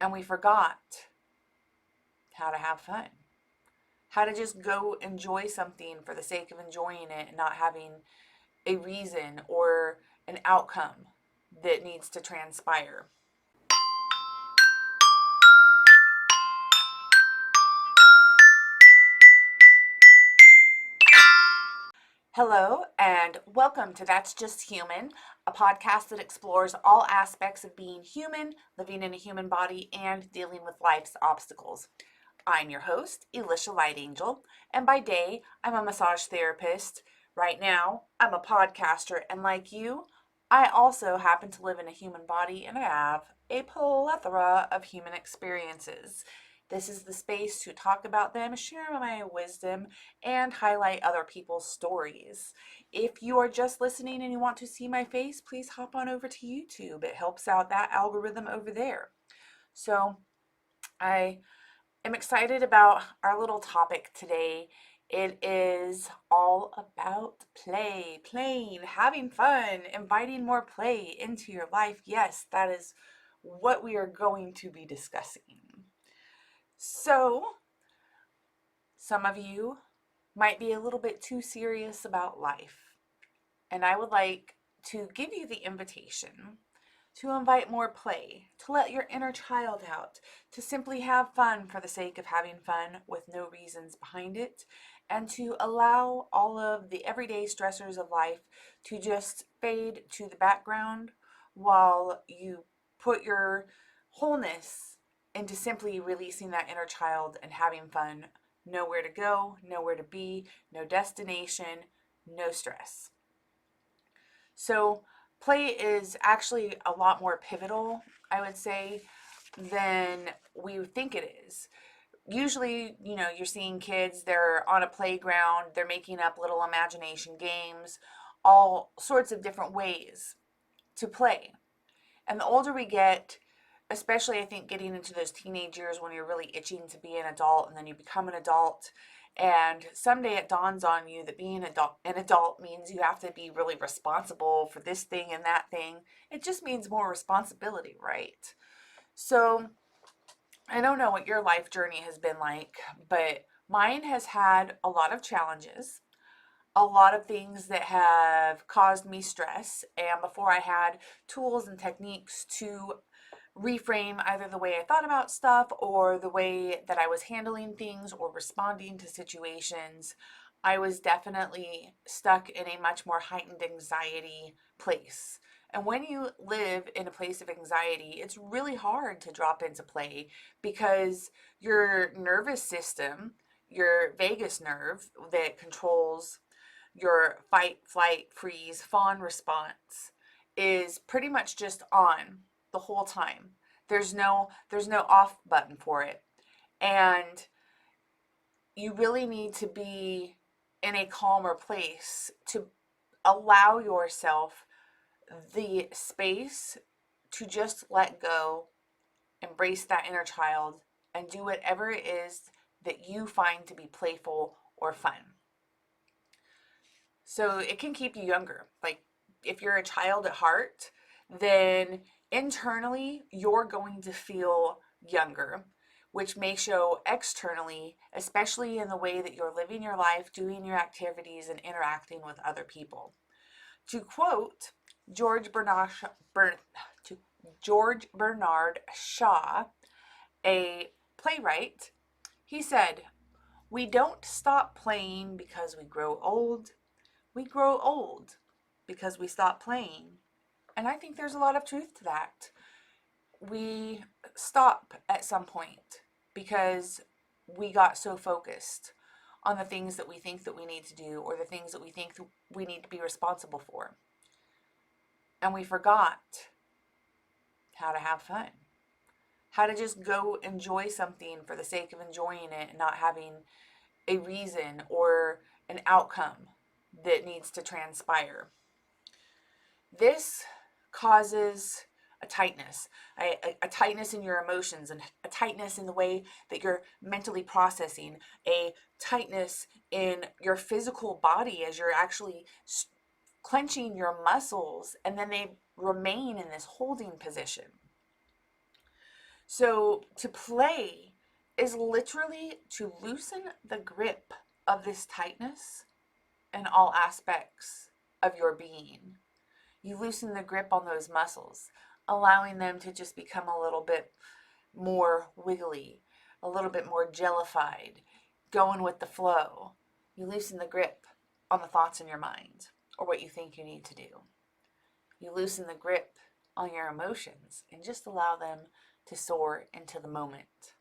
And we forgot how to have fun, how to just go enjoy something for the sake of enjoying it and not having a reason or an outcome that needs to transpire. Hello, and welcome to That's Just Human, a podcast that explores all aspects of being human, living in a human body, and dealing with life's obstacles. I'm your host, Elisha Light Angel, and by day, I'm a massage therapist. Right now, I'm a podcaster, and like you, I also happen to live in a human body and I have a plethora of human experiences. This is the space to talk about them, share my wisdom, and highlight other people's stories. If you are just listening and you want to see my face, please hop on over to YouTube. It helps out that algorithm over there. So I am excited about our little topic today. It is all about play, playing, having fun, inviting more play into your life. Yes, that is what we are going to be discussing. So, some of you might be a little bit too serious about life, and I would like to give you the invitation to invite more play, to let your inner child out, to simply have fun for the sake of having fun with no reasons behind it, and to allow all of the everyday stressors of life to just fade to the background while you put your wholeness into simply releasing that inner child and having fun. Nowhere to go, nowhere to be, no destination, no stress. So play is actually a lot more pivotal, I would say, than we think it is. Usually, you're seeing kids, they're on a playground, they're making up little imagination games, all sorts of different ways to play. And the older we get, especially I think getting into those teenage years when you're really itching to be an adult and then you become an adult, and someday it dawns on you that being an adult means you have to be really responsible for this thing and that thing. It just means more responsibility, right? So I don't know what your life journey has been like, but mine has had a lot of challenges, a lot of things that have caused me stress. And before I had tools and techniques to reframe either the way I thought about stuff or the way that I was handling things or responding to situations, I was definitely stuck in a much more heightened anxiety place. And when you live in a place of anxiety, it's really hard to drop into play because your nervous system, your vagus nerve that controls your fight, flight, freeze, fawn response, is pretty much just on the whole time. There's no off button for it. And you really need to be in a calmer place to allow yourself the space to just let go, embrace that inner child, and do whatever it is that you find to be playful or fun. So it can keep you younger. Like if you're a child at heart, then internally you're going to feel younger, which may show externally, especially in the way that you're living your life, doing your activities, and interacting with other people. To quote George Bernard, George Bernard Shaw, a playwright, he said, "We don't stop playing because we grow old. We grow old because we stop playing." And I think there's a lot of truth to that. We stop at some point because we got so focused on the things that we think that we need to do or the things that we think that we need to be responsible for. And we forgot how to have fun, how to just go enjoy something for the sake of enjoying it and not having a reason or an outcome that needs to transpire. This causes a tightness, a tightness in your emotions, and a tightness in the way that you're mentally processing, a tightness in your physical body as you're actually clenching your muscles, and then they remain in this holding position. So to play is literally to loosen the grip of this tightness in all aspects of your being. You loosen the grip on those muscles, allowing them to just become a little bit more wiggly, a little bit more jellified, going with the flow. You loosen the grip on the thoughts in your mind or what you think you need to do. You loosen the grip on your emotions and just allow them to soar into the moment.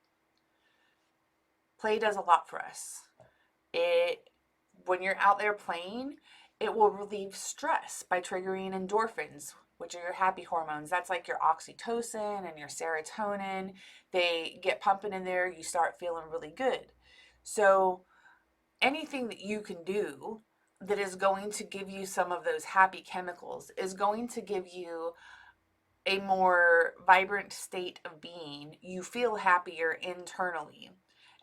Play does a lot for us. When you're out there playing, it will relieve stress by triggering endorphins, which are your happy hormones. That's like your oxytocin and your serotonin. They get pumping in there, you start feeling really good. So anything that you can do that is going to give you some of those happy chemicals is going to give you a more vibrant state of being. You feel happier internally.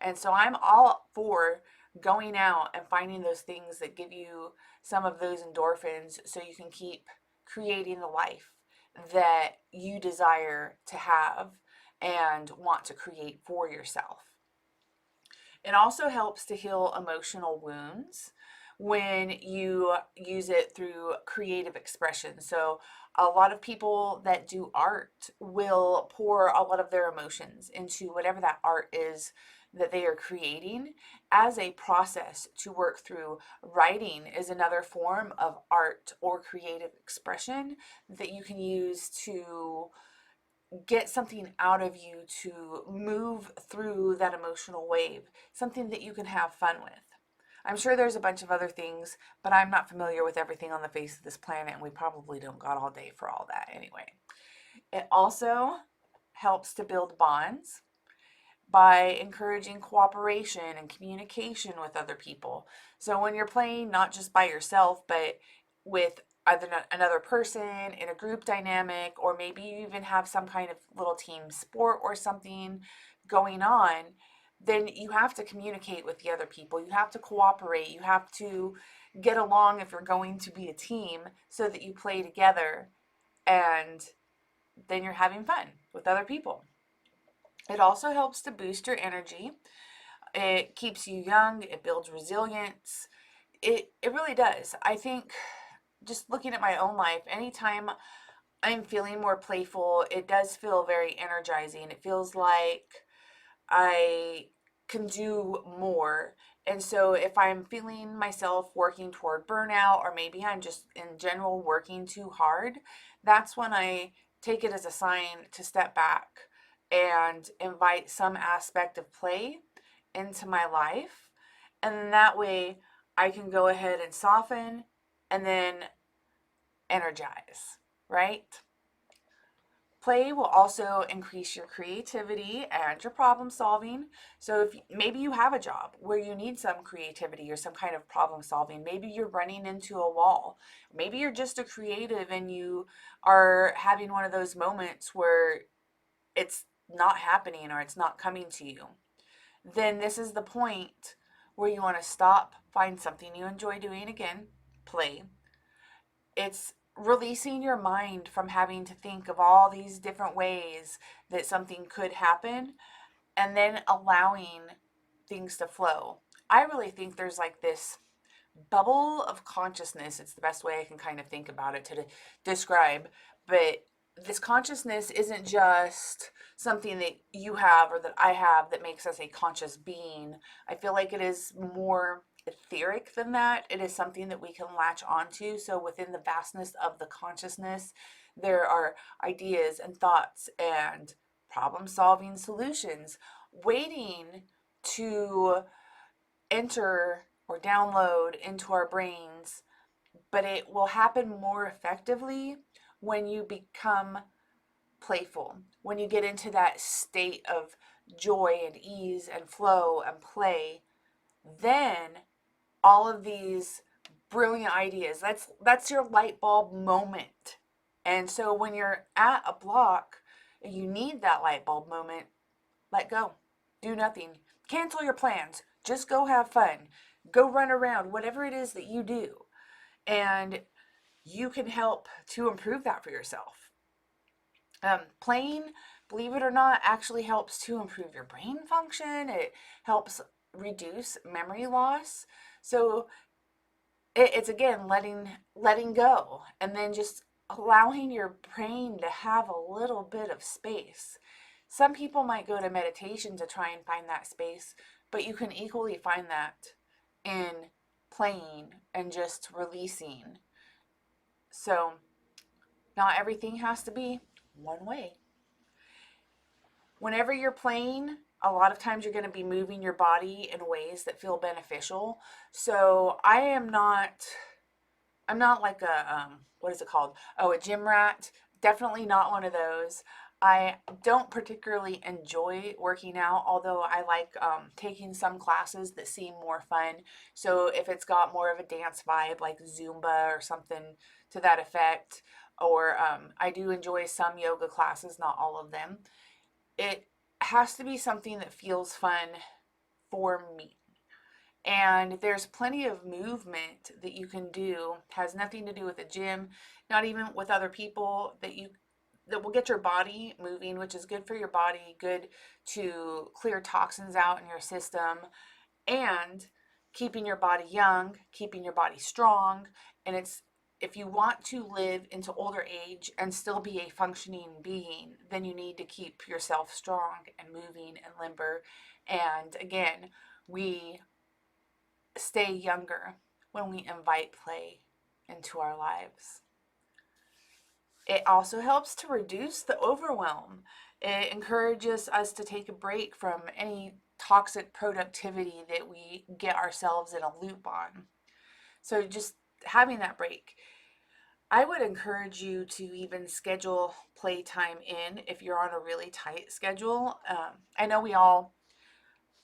And so I'm all for going out and finding those things that give you some of those endorphins so you can keep creating the life that you desire to have and want to create for yourself. It also helps to heal emotional wounds when you use it through creative expression. So, a lot of people that do art will pour a lot of their emotions into whatever that art is that they are creating as a process to work through. Writing is another form of art or creative expression that you can use to get something out of you, to move through that emotional wave, something that you can have fun with. I'm sure there's a bunch of other things, but I'm not familiar with everything on the face of this planet, and we probably don't got all day for all that anyway. It also helps to build bonds by encouraging cooperation and communication with other people. So when you're playing not just by yourself, but with either another person in a group dynamic, or maybe you even have some kind of little team sport or something going on, then you have to communicate with the other people. You have to cooperate. You have to get along if you're going to be a team so that you play together and then you're having fun with other people. It also helps to boost your energy. It keeps you young. It builds resilience. It really does. I think just looking at my own life, anytime I'm feeling more playful, it does feel very energizing. It feels like I can do more. And so if I'm feeling myself working toward burnout, or maybe I'm just in general working too hard, that's when I take it as a sign to step back and invite some aspect of play into my life. And that way I can go ahead and soften and then energize, right? Play will also increase your creativity and your problem solving. So if maybe you have a job where you need some creativity or some kind of problem solving, maybe you're running into a wall. Maybe you're just a creative and you are having one of those moments where it's not happening or it's not coming to you. Then this is the point where you want to stop, find something you enjoy doing again, play. It's releasing your mind from having to think of all these different ways that something could happen and then allowing things to flow. I really think there's like this bubble of consciousness. It's the best way I can kind of think about it to describe. But this consciousness isn't just something that you have or that I have that makes us a conscious being. I feel like it is more etheric than that. It is something that we can latch onto. So within the vastness of the consciousness, there are ideas and thoughts and problem solving solutions waiting to enter or download into our brains, but it will happen more effectively when you become playful, when you get into that state of joy and ease and flow and play. Then all of these brilliant ideas, that's your light bulb moment. And so when you're at a block and you need that light bulb moment, let go. Do nothing. Cancel your plans. Just go have fun. Go run around, whatever it is that you do. And you can help to improve that for yourself. Playing believe it or not, actually helps to improve your brain function. It helps reduce memory loss. So it's again letting go, and then just allowing your brain to have a little bit of space. Some people might go to meditation to try and find that space, but you can equally find that in playing and just releasing. So not everything has to be one way. Whenever you're playing, a lot of times you're going to be moving your body in ways that feel beneficial. So I'm not like a what is it called? Oh, a gym rat. Definitely not one of those. I don't particularly enjoy working out, although I like taking some classes that seem more fun. So if it's got more of a dance vibe, like Zumba or something to that effect, or I do enjoy some yoga classes, not all of them. It has to be something that feels fun for me. And there's plenty of movement that you can do, has nothing to do with the gym, not even with other people, that will get your body moving, which is good for your body, good to clear toxins out in your system, and keeping your body young, keeping your body strong. And it's if you want to live into older age and still be a functioning being, then you need to keep yourself strong and moving and limber. And again, we stay younger when we invite play into our lives. It also helps to reduce the overwhelm. It encourages us to take a break from any toxic productivity that we get ourselves in a loop on. So, just having that break. I would encourage you to even schedule playtime in if you're on a really tight schedule. I know we all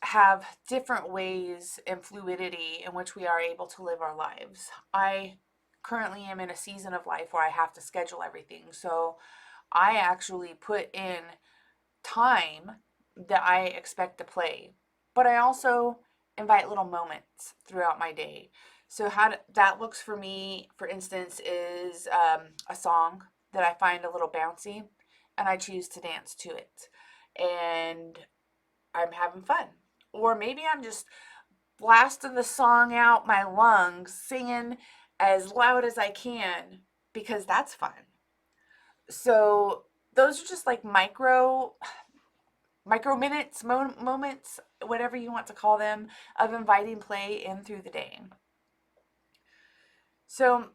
have different ways and fluidity in which we are able to live our lives. I currently am in a season of life where I have to schedule everything. So I actually put in time that I expect to play, but I also invite little moments throughout my day. So that looks for me, for instance, is a song that I find a little bouncy, and I choose to dance to it, and I'm having fun. Or maybe I'm just blasting the song out my lungs, singing as loud as I can because that's fun. So those are just like micro minutes, moments, whatever you want to call them, of inviting play in through the day. So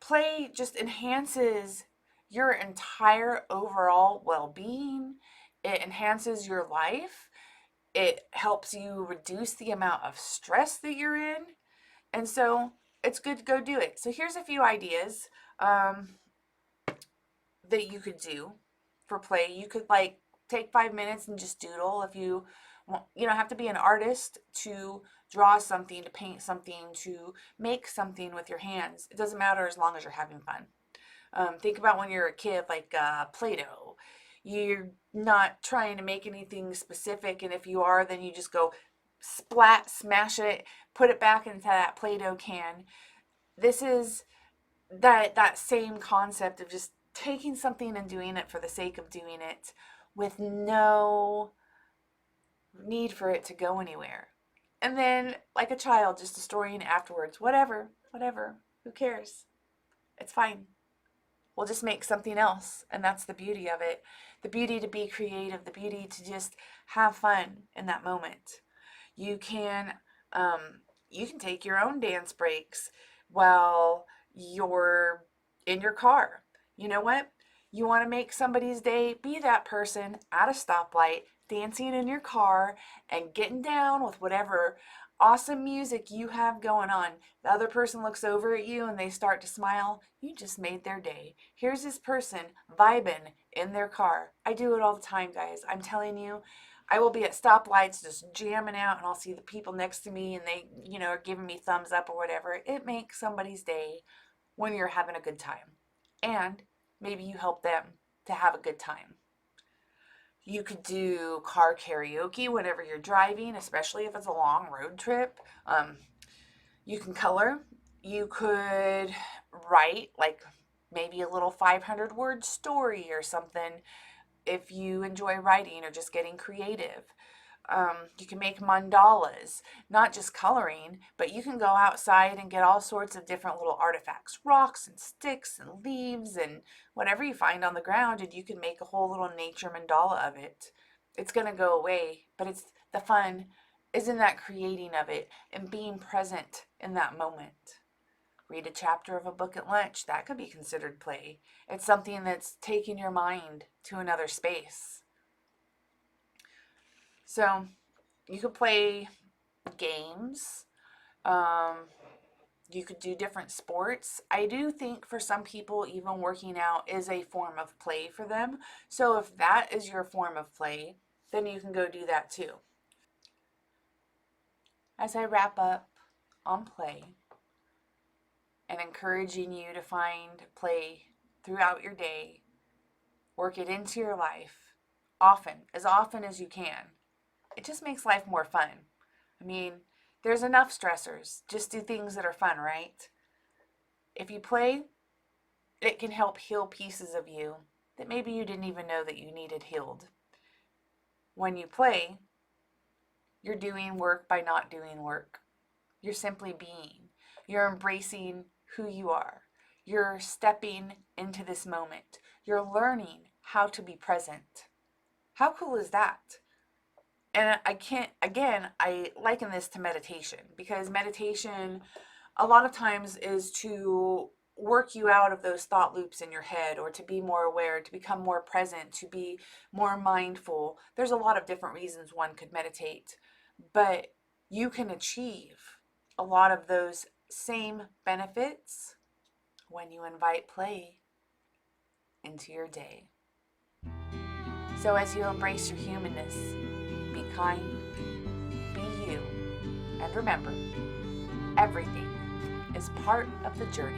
play just enhances your entire overall well-being. It enhances your life. It helps you reduce the amount of stress that you're in. And so it's good to go do it. So here's a few ideas that you could do for play. You could like take 5 minutes and just doodle. If you want, you don't have to be an artist to draw something, to paint something, to make something with your hands. It doesn't matter as long as you're having fun. Think about when you're a kid, like Play-Doh. You're not trying to make anything specific, and if you are, then you just go splat, smash it, put it back into that Play-Doh can. This is that same concept of just taking something and doing it for the sake of doing it with no need for it to go anywhere. And then, like a child, just destroying it afterwards. Whatever. Who cares? It's fine. We'll just make something else. And that's the beauty of it. The beauty to be creative, the beauty to just have fun in that moment. You can you can take your own dance breaks while you're in your car. You know what? You want to make somebody's day, be that person at a stoplight, dancing in your car and getting down with whatever awesome music you have going on. The other person looks over at you and they start to smile. You just made their day. Here's this person vibing in their car. I do it all the time, guys. I'm telling you, I will be at stoplights just jamming out, and I'll see the people next to me and they, are giving me thumbs up or whatever. It makes somebody's day when you're having a good time. And maybe you help them to have a good time. You could do car karaoke whenever you're driving, especially if it's a long road trip. You can color. You could write like maybe a little 500-word story or something if you enjoy writing or just getting creative. You can make mandalas, not just coloring, but you can go outside and get all sorts of different little artifacts, rocks and sticks and leaves and whatever you find on the ground, and you can make a whole little nature mandala of it. It's going to go away, but it's the fun is in that creating of it and being present in that moment. Read a chapter of a book at lunch. That could be considered play. It's something that's taking your mind to another space. So you could play games. You could do different sports. I do think for some people, even working out is a form of play for them. So if that is your form of play, then you can go do that too. As I wrap up on play and encouraging you to find play throughout your day, work it into your life as often as you can. It just makes life more fun. I mean, there's enough stressors. Just do things that are fun, right? If you play, it can help heal pieces of you that maybe you didn't even know that you needed healed. When you play, you're doing work by not doing work. You're simply being. You're embracing who you are. You're stepping into this moment. You're learning how to be present. How cool is that? And I liken this to meditation, because meditation a lot of times is to work you out of those thought loops in your head, or to be more aware, to become more present, to be more mindful. There's a lot of different reasons one could meditate, but you can achieve a lot of those same benefits when you invite play into your day. So as you embrace your humanness, be kind, be you, and remember, everything is part of the journey.